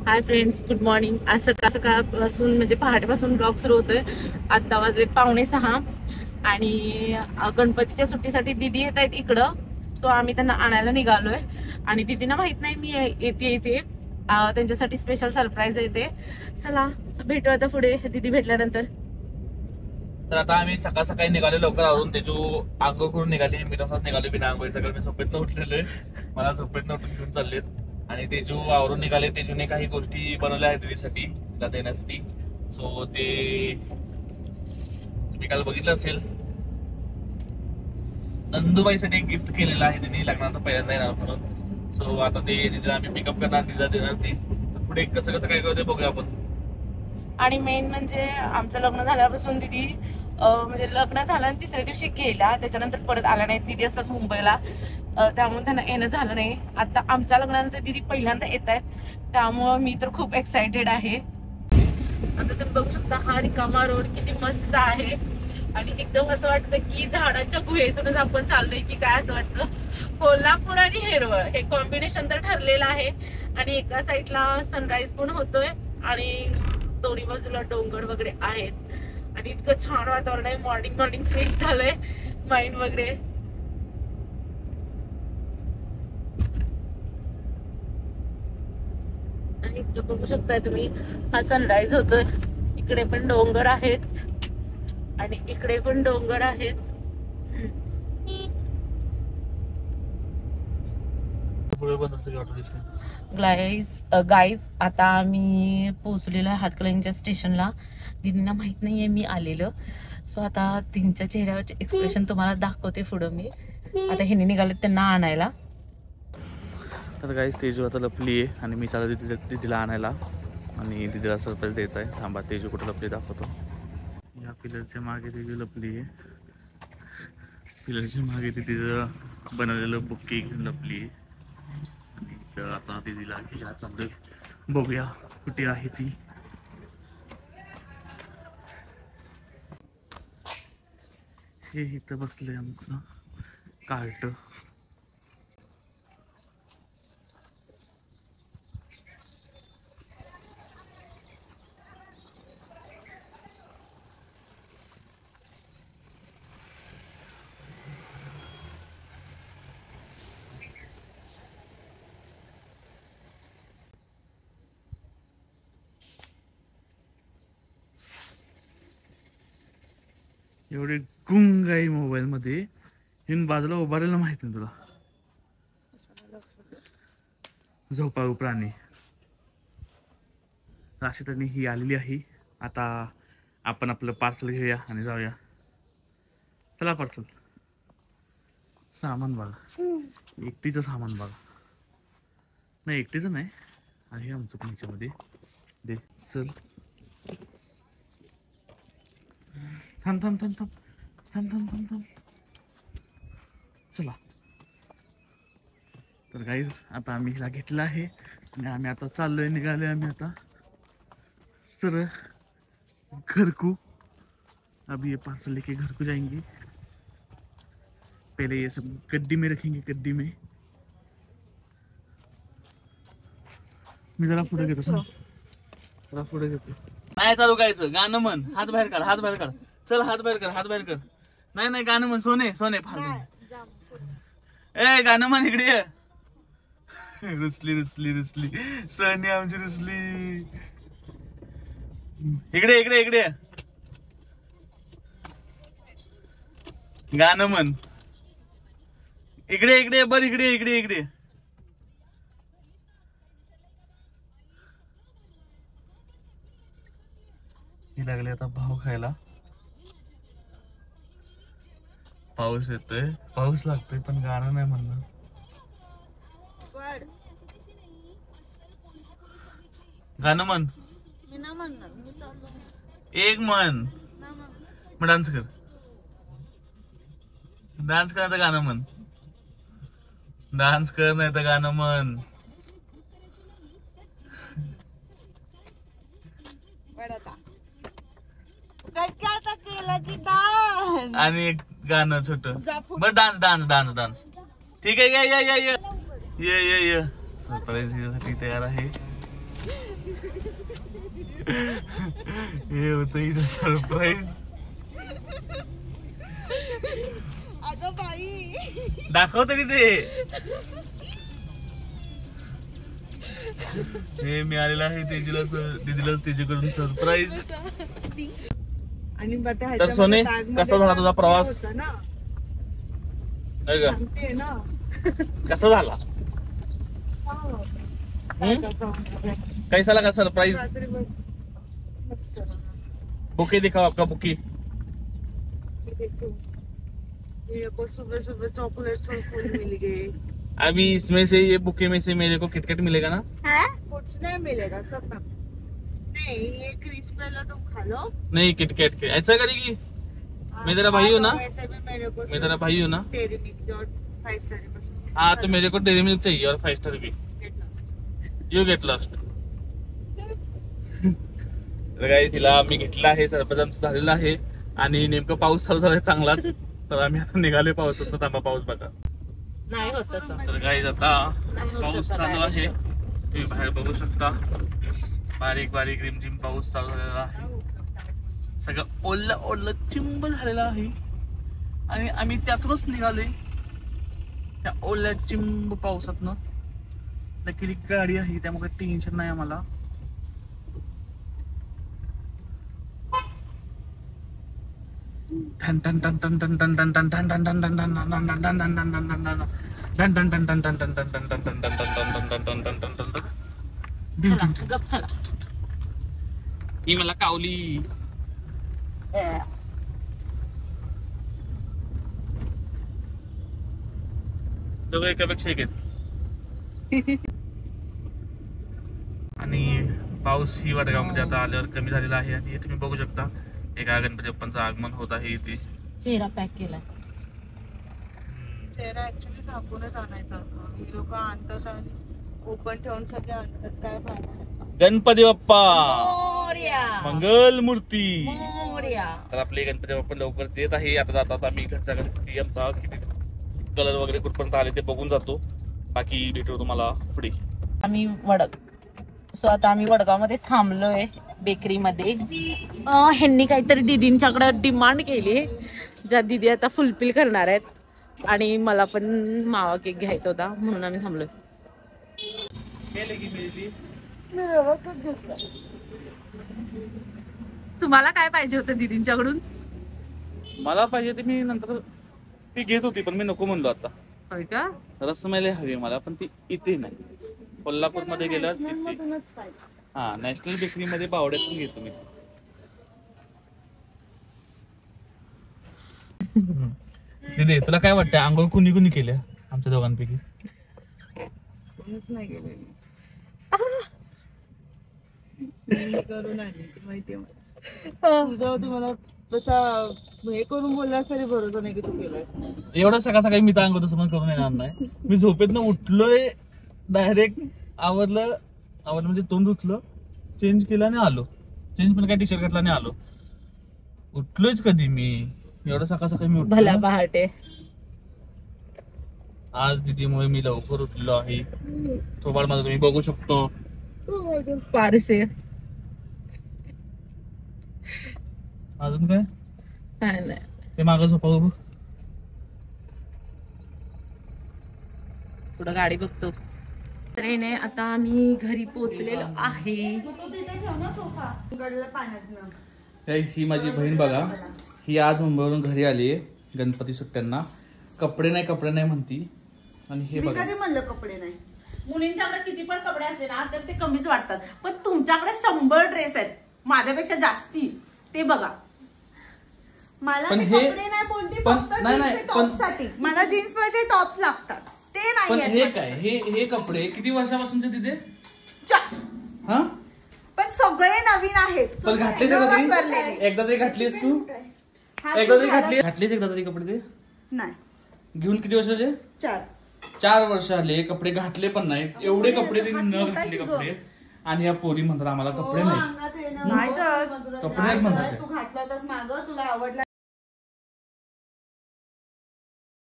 Hi friends, good morning. आज सकाळपासून म्हणजे पहाटेपासून ब्लॉग सुरू होतोय. आता वाजलेत 5:45 आणि गणपतीच्या सुट्टीसाठी दीदी येत आहेत इकडं. सो आम्ही त्यांना आणायला निघालोय आणि दीदींना माहित नाही मी येते. त्यांच्यासाठी स्पेशल सरप्राईज येते. चला भेटू आता पुढे दीदी भेटल्यानंतर. तर आता आम्ही सकाळ सकाळी निघाले लवकर आवरून तेजू आंघोळ करून निघाली. मी तसाच निघालो बिना आंघोळी. सगळं मी झोपेतनं उठलेलो आहे. मला झोपेतनं उठून घेऊन चाललेत आणि तेजू आवरून निघाले. तेजूने काही गोष्टी बनवल्या आहेत दीदीसाठी तिला देण्यासाठी. सो ते तुम्ही काल बघितलं असेल. नंदुबाईसाठी एक गिफ्ट केलेलं आहे तिने लग्नानंतर पहिल्यांदा येणार म्हणून. सो आता ते दीदीला आम्ही पिकअप करणार, तिला देणार. ते तर पुढे कसं कसं काय करते बघूया आपण. आणि मेन म्हणजे आमचं लग्न झाल्यापासून दीदी म्हणजे लग्न झालं आणि तिसऱ्या दिवशी गेला, त्याच्यानंतर परत आला नाही. दीदी असतात मुंबईला, त्यामुळे त्यांना येणं झालं नाही. आता आमच्या लग्नानंतर दीदी पहिल्यांदा येत आहेत, त्यामुळं मी तर खूप एक्साइटेड आहे. आता तुम्ही बघू शकता हा रिकामा रोड किती मस्त आहे आणि एकदम असं वाटतं की झाडांच्या गुहेतूनच आपण चाललोय की काय असं वाटतं. कोल्हापूर आणि हिरवळ हे कॉम्बिनेशन तर ठरलेलं आहे आणि एका साईडला सनराईज पण होतोय आणि दोन्ही बाजूला डोंगर वगैरे आहेत आणि इतकं छान वातावरण आहे. मॉर्निंग फ्रेश झालंय माइंड वगैरे. आणि इकडे बघू शकताय तुम्ही हा सनराईज होतोय. इकडे पण डोंगर आहेत आणि इकडे पण डोंगर आहेत. गाईज आता आम्ही पोहोचलेलो आहे हातकणंगलेच्या स्टेशनला. दीदींना माहित नाहीये मी आलेलं. सो आता त्यांच्या चेहऱ्यावरचे एक्सप्रेशन तुम्हाला दाखवते पुढं मी. आता ह्यांनी निघाले त्यांना आणायला. तर गाईस तेजू आता लपली आहे आणि मी चालू दीदीला आणायला आणि दीदीला सरप्राईज द्यायचा आहे. थांबा तेजू कुठं लपली दाखवतो. या पिलरच्या मागे तेजू लपली आहे. पिलरच्या मागे ते तिचं बनवलेलं बुक्की घेऊन लपली आहे आणि आता दीदीला घ्या चाललोय. बघूया कुठे आहे ती. हे इथं बसलंय आमचं कार्ट. एवढे गुंग आहे मोबाईल मध्ये. येऊन बाजूला उभारायला माहित नाही तुला. झोपाळू प्राणी. राशीतानी ही आलेली आहे. आता आपण आपलं पार्सल घेऊया आणि जाऊया. चला पार्सल. सामान बघा, एकटीचं सामान बघा. नाही एकटीचं नाही आहे आमचं पण ह्याच्यामध्ये. दे चल. थांब थांब थांब थांब थांब थांब थांब थांब. चला. तर गाईज आता आम्ही हिला घेतला आहे आणि आम्ही आता चाललोय, निघालोय आम्ही आता सर घर को. अभी ये पार्सल लेके घर को जाएंगे. पहले ये सब गड्डी में रखेंगे. गड्डी में मी जरा पुढे घेतो. जरा पुढे घेतो. नाही चालू गायचं गाणं म्हण. हात बाहेर काढ, हात बाहेर काढ. चल हात बाहेर कर, हात बाहेर कर. नाही नाही गाणं म्हण. सोने सोने फार ए गाणं म्हण. इकडे ये. रुसली रुसली रुसली सोनी आमची रुसली. इकडे इकडे इकडे गाणं म्हण. इकडे इकडे बर इकडे इकडे इकडे. ही लागले आता भाव खायला. पाऊस येतोय, पाऊस लागतोय पण गाणं नाही म्हणणं. गाणं म्हण. एक म्हण. मग डान्स कर. डान्स कर नाही तर गाणं म्हण. डान्स कर नाही तर गाणं म्हण. आणि एक गाणं छोट. बर डान्स डान्स डान्स डान्स. ठीक आहे. ये ये ये ये ये ये ये सरप्राईज साठी तयार आहे. हे होतं इथं सरप्राईज. अगं बाई दाखव तरी ते. हे मिळालेलं आहे तेजीला, दीदीला त्याच्याकडून सरप्राईज. आणि तर सोने, कसा झाला तुझा प्रवास? कसा झाला? कैसा लगा सरप्राईज? बुके दिखाओ आपका बुके. सुबह सुबह चॉकलेट्स और फूल मिल गए. अभी इसमें से, ये बुके में से मेरे को किटकैट मिलेगा ना? कुछ नहीं मिलेगा सब नहीं, ये क्रिस्प वाला तुम खा लो. नहीं, किटकैट के ऐसा करेगी? मैं तेरा भाई हूँ ना? वैसे भी मेरे को मैं तेरा भाई हूँ ना? डेयरी मिल्क और 5 स्टार बस. हाँ, तो मेरे को डेयरी मिल्क चाहिए और 5 स्टार भी. You get lost. तिला मी घेतला आहे, सरपंच आमचं झालेला आहे आणि नेमकं पाऊस चालू झालाय चांगलाच. तर आम्ही आता निघाले पावसात. थांबा, पाऊस बघा. नाही होत तसं. तर गाईज आता पाऊस चालू आहे, तुम्ही बाहेर बघू शकता. बारीक बारीक रिमझिम पाऊस चालू झालेला आहे. सगळं ओलं ओलं चिंब झालेलं आहे आणि आम्ही त्यातूनच निघाले त्या ओल्या चिंब पावसातनं. नक्की गाडी आहे त्यामुळे टेन्शन नाही आम्हाला. गप चला. ही मला कावली. दोघं एकापेक्षा एक आहेत. आणि पाऊस ही वडगावमध्ये आता आल्यावर कमी झालेला आहे आणि तुम्ही बघू शकता एका गणपती बाप्पांचं आगमन होत आहे इथे. चेहरा पॅक केलाय. चेहरा ऍक्च्युली झाकूनच आणायचा असतो. ही लोक आणतात आणि ओपन ठेवून सगळे आणतात. काय फायदा? गणपती बाप्पा मोरया. मंगल मूर्ती. मोरया. तर आपले गणपती बाप्पा लवकरच येत आहे. आता जातात आम्ही घरचा गणपती आमचा किती कलर वगैरे कुठपर्यंत आले ते बघून जातो. बाकी भेटू तुम्हाला पुढे. आम्ही आता आम्ही वडगावमध्ये थांबलोय बेकरीमध्ये. ह्यांनी काहीतरी दीदींच्याकडे डिमांड केली ज्या दीदी आता फुलफिल करणार आहेत आणि मला पण मावा केक घ्यायचा होता म्हणून आम्ही थांबलोय. तुम्हाला काय पाहिजे होतं दीदींच्याकडून? मला पाहिजे ते मी नंतर ती घेत होती पण मी नको म्हणलो आता. होय का? रसमलाई हवी मला पण ती इथे नाही. कोल्हापूर मध्ये गेल्यावर हा नॅशनल बेकरी मध्ये बावड्यातून घेतो मी. दीदी तुला काय वाटतं आंघोळ कुणी कुणी केल्या आमच्या दोघांपैकी? कोणीच नाही गेले. करून आली माहितीये मला. तुझ्यावरती मला तसा हे करून बोललास तरी भरोसा नाही की तू केलास. एवढं सकाळ सकाळी मी तर अंग तसं पण करून येणार नाही. मी झोपेतनं उठलोय डायरेक्ट आवरलं म्हणजे तोंड धुतलं, चेंज केलं आणि आलो. चेंज पण काय टी शर्ट घातला आणि आलो. उठलोयच कधी मी एवढं सकाळ सकाळी मी भला पहाटे. आज दीदीमुळे मी लवकर उठलो आहे. थोबाड माझं तुम्ही बघू शकतो. पारसे अजून काय नाही ते मागं झोपाव बघ. पुढं गाडी बघतो. ट्रेने आता आम्ही घरी पोहोचलेलो आहे. ही माझी बहीण बघा, ही आज मुंबईवरून घरी आली गणपती सुट्ट्यांना. कपडे नाही म्हणती. आणि हे बघा कधी म्हणलं कपडे नाही. मुलींच्याकडे किती पण कपडे असले ना तर ते कमीच वाटतात. पण तुमच्याकडे 100 ड्रेस आहेत माझ्यापेक्षा जास्ती. ते बघा. मला पण कपडे नाही बोलते फक्त टॉपसाठी. मला जीन्स पाहिजे, टॉप्स लागतात ते पण नाही. हे काय हे कपडे किती वर्षापासूनचे तिथे? 4. हा पण सगळे नवीन आहेत. पण घातलेच एकदा तरी घातलीस तू? घातलीस एकदा तरी कपडे ते? नाही. घेऊन किती वर्ष झाले? 4 वर्ष झाले. कपडे घातले पण नाहीत. एवढे कपडे ते न घातले कपडे. आणि या पोरी म्हणतात आम्हाला कपडे नाही. नाही तर कपडे म्हणतात तू घातला होतास मागं, तुला आवडला